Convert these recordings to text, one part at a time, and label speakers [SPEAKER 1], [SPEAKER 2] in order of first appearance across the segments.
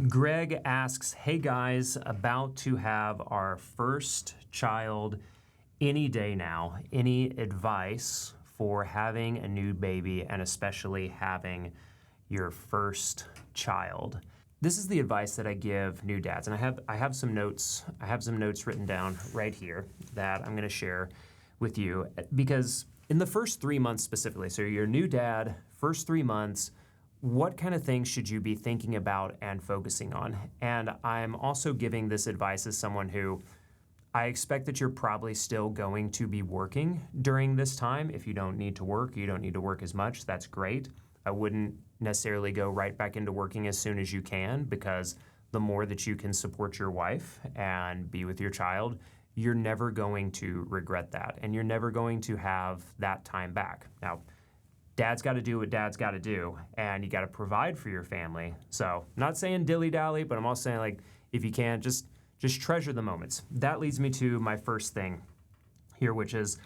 [SPEAKER 1] Greg asks, hey guys, about to have our first child any day now. Any advice for having a new baby and especially having your first child? This is the advice that I give new dads, and I have some notes. I have some notes written down right here that I'm going to share with you, because in the first 3 months specifically, so you're a new dad, first 3 months, what kind of things should you be thinking about and focusing on? And I'm also giving this advice as someone who, I expect that you're probably still going to be working during this time. If you don't need to work, you don't need to work as much, that's great. I wouldn't necessarily go right back into working as soon as you can, because the more that you can support your wife and be with your child, you're never going to regret that, and you're never going to have that time back. Now, dad's got to do what dad's got to do, and you got to provide for your family. So, not saying dilly-dally, but I'm also saying, like, if you can, just treasure the moments. That leads me to my first thing here, which is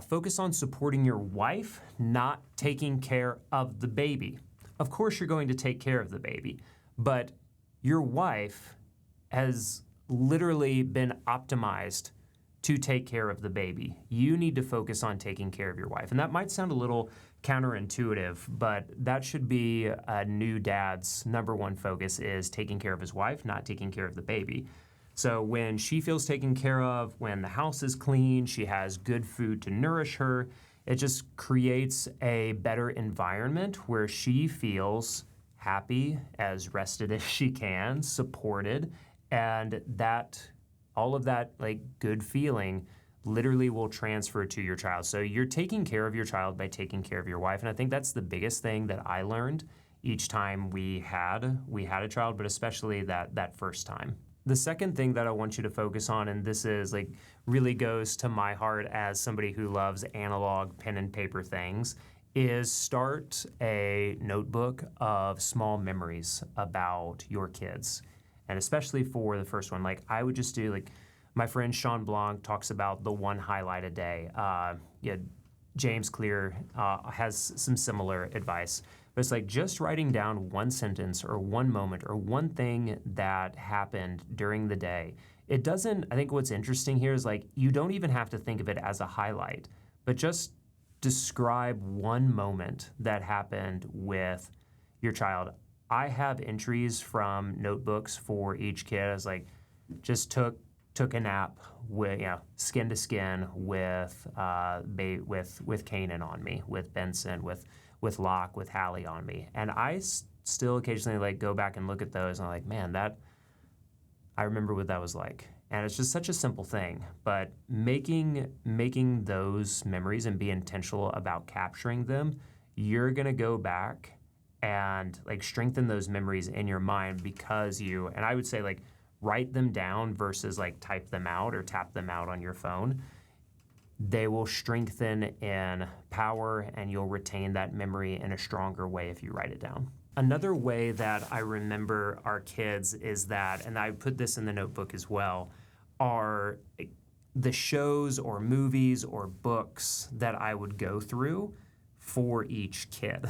[SPEAKER 1] focus on supporting your wife, not taking care of the baby. Of course, you're going to take care of the baby, but your wife has literally been optimized to take care of the baby. You need to focus on taking care of your wife. And that might sound a little counterintuitive, but that should be a new dad's number one focus, is taking care of his wife, not taking care of the baby. So when she feels taken care of, when the house is clean, she has good food to nourish her, it just creates a better environment where she feels happy, as rested as she can, supported, and that all of that like good feeling literally will transfer to your child. So you're taking care of your child by taking care of your wife. And I think that's the biggest thing that I learned each time we had a child, but especially that first time. The second thing that I want you to focus on, and this is like really goes to my heart as somebody who loves analog pen and paper things, is start a notebook of small memories about your kids. And especially for the first one, like I would just do, like my friend Sean Blanc talks about the one highlight a day. James Clear has some similar advice. But it's like just writing down one sentence or one moment or one thing that happened during the day. It doesn't, I think what's interesting here is like you don't even have to think of it as a highlight, but just describe one moment that happened with your child. I have entries from notebooks for each kid. I was like, just took a nap with, skin to skin with Kanan on me, with Benson, with Locke, with Hallie on me, and I still occasionally like go back and look at those, and I'm like, man, I remember what that was like. And it's just such a simple thing, but making those memories and be intentional about capturing them, you're gonna go back and like strengthen those memories in your mind, because and I would say like write them down versus like type them out or tap them out on your phone. They will strengthen in power, and you'll retain that memory in a stronger way if you write it down. Another way that I remember our kids is that, and I put this in the notebook as well, are the shows or movies or books that I would go through for each kid.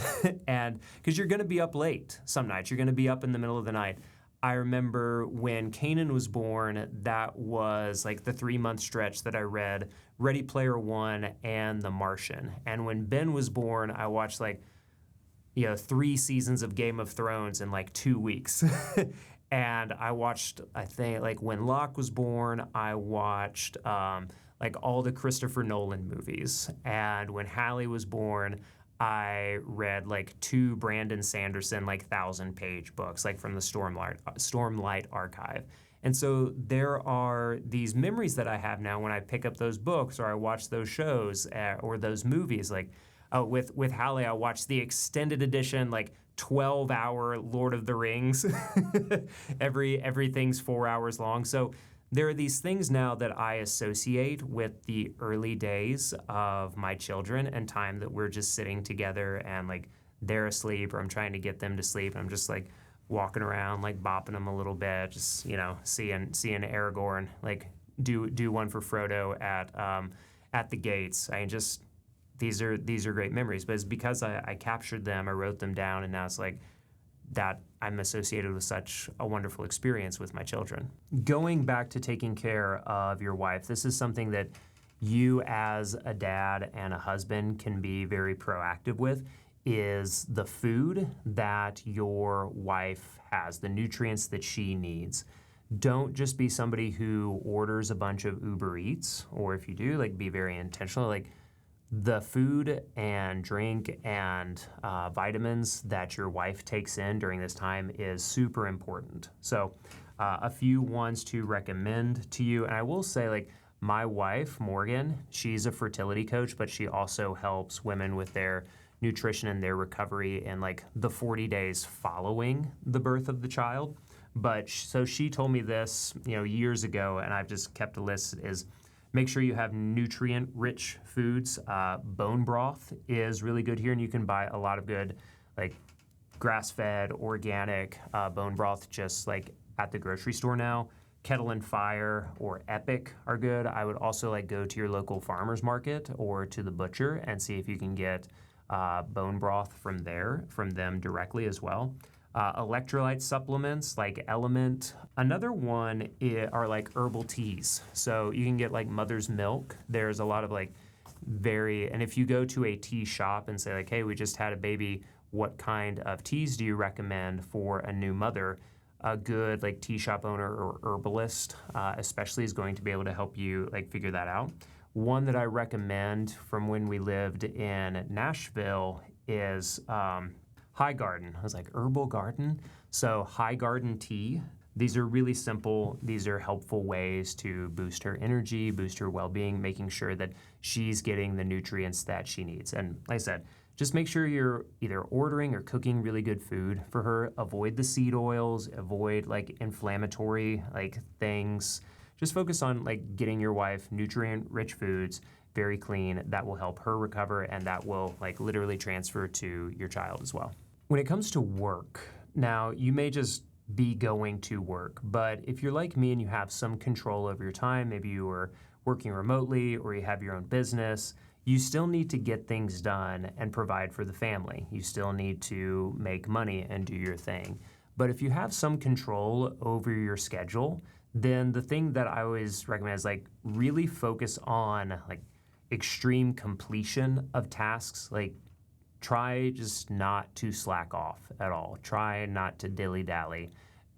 [SPEAKER 1] And because you're going to be up late some nights, you're going to be up in the middle of the night. I remember when Kanan was born, that was like the 3-month stretch that I read Ready Player One and The Martian. And when Ben was born, I watched 3 seasons of Game of Thrones in like 2 weeks. And I watched, I think, like when Locke was born, I watched like all the Christopher Nolan movies. And when Hallie was born, I read like 2 Brandon Sanderson 1,000-page books, like from the Stormlight Archive. And so there are these memories that I have now when I pick up those books or I watch those shows or those movies. Like with Hallie, I watched the extended edition, 12-hour Lord of the Rings. Everything's 4 hours long. So there are these things now that I associate with the early days of my children and time that we're just sitting together and they're asleep or I'm trying to get them to sleep. And I'm just walking around, bopping them a little bit, just, seeing Aragorn, do one for Frodo at the gates. These are great memories, but it's because I captured them, I wrote them down, and now it's that I'm associated with such a wonderful experience with my children. Going back to taking care of your wife, this is something that you as a dad and a husband can be very proactive with, is the food that your wife has, the nutrients that she needs. Don't just be somebody who orders a bunch of Uber Eats, or if you do, like, be very intentional. Like, the food and drink and vitamins that your wife takes in during this time is super important. So a few ones to recommend to you. And I will say, like, my wife, Morgan, she's a fertility coach, but she also helps women with their nutrition and their recovery in like the 40 days following the birth of the child. But so she told me this, years ago, and I've just kept a list, is make sure you have nutrient-rich foods. Bone broth is really good here, and you can buy a lot of good, like, grass-fed, organic bone broth just like at the grocery store now. Kettle and Fire or Epic are good. I would also like go to your local farmer's market or to the butcher and see if you can get bone broth from them directly as well. Electrolyte supplements like Element. Another one are like herbal teas. So you can get like Mother's Milk. There's a lot of like and if you go to a tea shop and say like, hey, we just had a baby, what kind of teas do you recommend for a new mother? A good like tea shop owner or herbalist especially is going to be able to help you like figure that out. One that I recommend from when we lived in Nashville is High Garden. I was like, herbal garden? So High Garden tea. These are really simple. These are helpful ways to boost her energy, boost her well-being, making sure that she's getting the nutrients that she needs. And like I said, just make sure you're either ordering or cooking really good food for her. Avoid the seed oils, avoid like inflammatory like things. Just focus on like getting your wife nutrient-rich foods, very clean, that will help her recover and that will like literally transfer to your child as well. When it comes to work, now you may just be going to work, but if you're like me and you have some control over your time, maybe you are working remotely or you have your own business, you still need to get things done and provide for the family. You still need to make money and do your thing. But if you have some control over your schedule, then the thing that I always recommend is like really focus on like extreme completion of tasks. Like try just not to slack off at all. Try not to dilly-dally,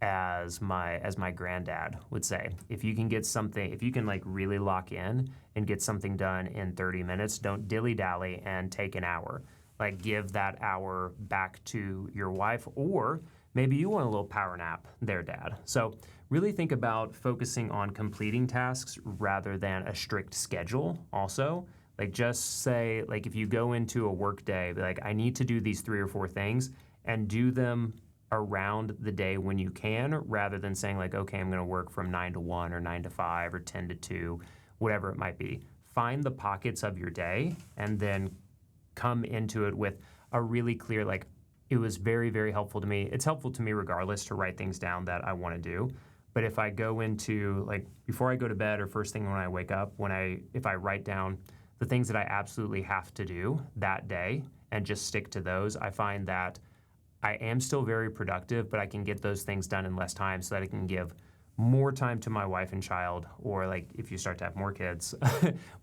[SPEAKER 1] as my granddad would say. If you can get something, if you can like really lock in and get something done in 30 minutes, don't dilly-dally and take an hour. Like give that hour back to your wife, or maybe you want a little power nap there, Dad. So really think about focusing on completing tasks rather than a strict schedule also. Like just say, like if you go into a work day, be like, I need to do these 3 or 4 things and do them around the day when you can, rather than saying like, okay, I'm gonna work from 9 to 1 or 9 to 5 or 10 to 2, whatever it might be. Find the pockets of your day and then come into it with a really clear, like, it was very, very helpful to me. It's helpful to me regardless to write things down that I wanna do. But if I go into, like, before I go to bed or first thing when I wake up, if I write down the things that I absolutely have to do that day and just stick to those, I find that I am still very productive, but I can get those things done in less time so that I can give more time to my wife and child, or like if you start to have more kids,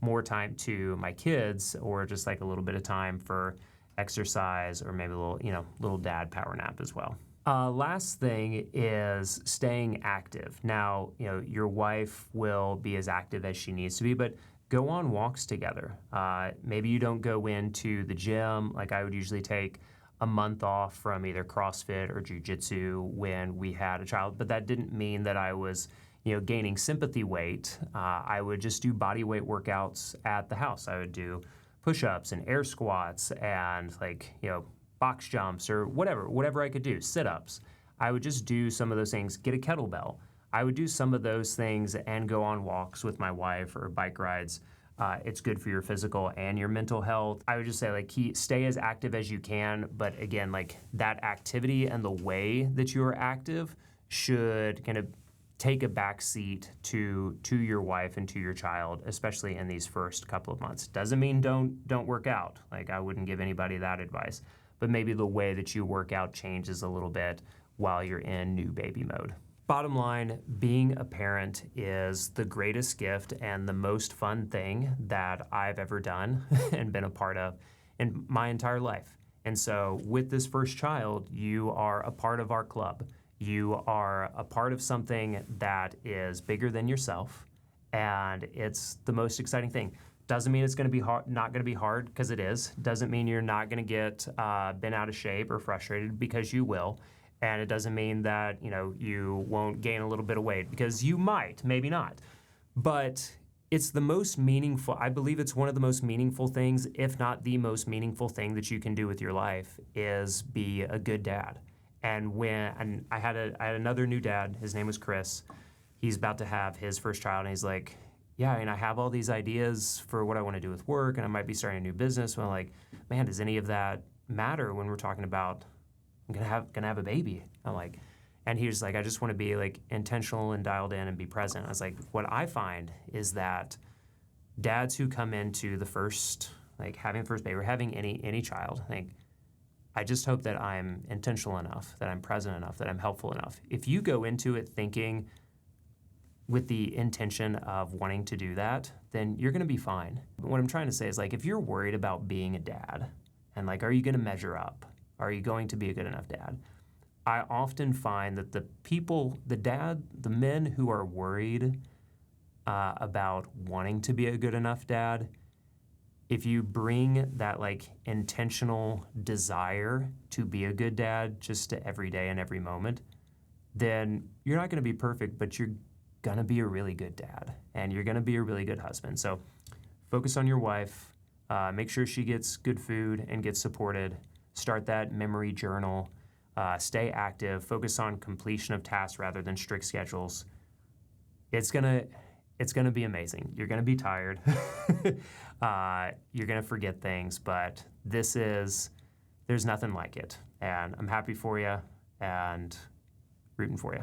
[SPEAKER 1] more time to my kids, or just like a little bit of time for exercise or maybe a little dad power nap as well. Last thing is staying active. Now, your wife will be as active as she needs to be, but go on walks together. Maybe you don't go into the gym. Like I would usually take a month off from either CrossFit or jiu-jitsu when we had a child, but that didn't mean that I was, gaining sympathy weight. I would just do body weight workouts at the house. I would do push-ups and air squats and box jumps or whatever I could do, sit-ups. I would just do some of those things, get a kettlebell. I would do some of those things and go on walks with my wife or bike rides. It's good for your physical and your mental health. I would just say stay as active as you can, but again, that activity and the way that you are active should kind of take a back seat to your wife and to your child, especially in these first couple of months. Doesn't mean don't work out. I wouldn't give anybody that advice. but maybe the way that you work out changes a little bit while you're in new baby mode. Bottom line, being a parent is the greatest gift and the most fun thing that I've ever done and been a part of in my entire life. And so with this first child, you are a part of our club. You are a part of something that is bigger than yourself, and it's the most exciting thing. Doesn't mean it's going to be hard, not going to be hard, because it is. Doesn't mean you're not going to get bent out of shape or frustrated, because you will. And it doesn't mean that you won't gain a little bit of weight, because you might, maybe not. But it's the most meaningful. I believe it's one of the most meaningful things, if not the most meaningful thing that you can do with your life, is be a good dad. And I had another new dad. His name was Chris. He's about to have his first child, and he's like, yeah, I have all these ideas for what I want to do with work, and I might be starting a new business. And I'm like, man, does any of that matter when we're talking about I'm gonna have a baby? I'm like, and he was like, I just want to be like intentional and dialed in and be present. I was like, what I find is that dads who come into the first, like having the first baby or having any child, I just hope that I'm intentional enough, that I'm present enough, that I'm helpful enough. If you go into it thinking with the intention of wanting to do that, then you're gonna be fine. But what I'm trying to say is, like, if you're worried about being a dad and like, are you gonna measure up? Are you going to be a good enough dad? I often find that the men who are worried about wanting to be a good enough dad, if you bring that like intentional desire to be a good dad just to every day and every moment, then you're not gonna be perfect, but you're gonna be a really good dad and you're gonna be a really good husband. So focus on your wife, make sure she gets good food and gets supported. Start that memory journal, stay active, focus on completion of tasks rather than strict schedules. It's gonna be amazing. You're gonna be tired. You're gonna forget things, but there's nothing like it. And I'm happy for you and rooting for you.